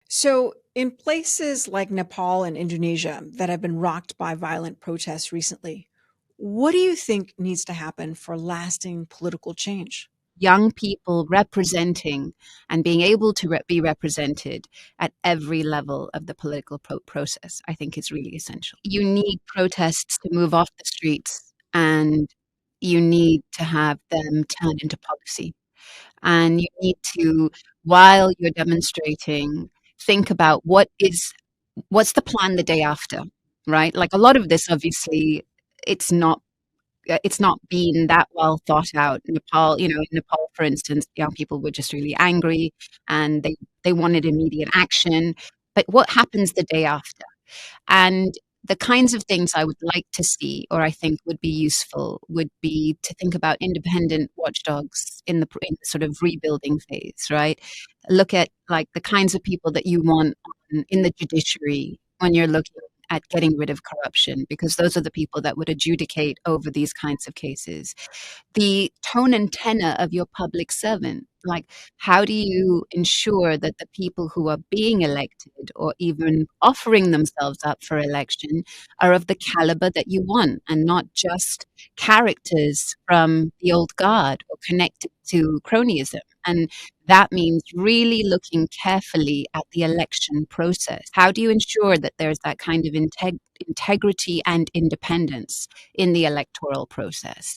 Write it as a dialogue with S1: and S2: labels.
S1: So, in places like Nepal and Indonesia that have been rocked by violent protests recently, what do you think needs to happen for lasting political change?
S2: Young people representing and being able to be represented at every level of the political process, I think is really essential. You need protests to move off the streets, and you need to have them turn into policy. And you need to, while you're demonstrating, think about what's the plan the day after, right? Like a lot of this, obviously, it's not it's not been that well thought out. Nepal, in Nepal, for instance, young people were just really angry and they wanted immediate action. But what happens the day after? And the kinds of things I would like to see, or I think would be useful, would be to think about independent watchdogs in the sort of rebuilding phase, right? Look at like the kinds of people that you want in the judiciary when you're looking at getting rid of corruption, because those are the people that would adjudicate over these kinds of cases. The tone and tenor of your public servant. Like, how do you ensure that the people who are being elected or even offering themselves up for election are of the caliber that you want and not just characters from the old guard or connected to cronyism? And that means really looking carefully at the election process. How do you ensure that there's that kind of integrity and independence in the electoral process?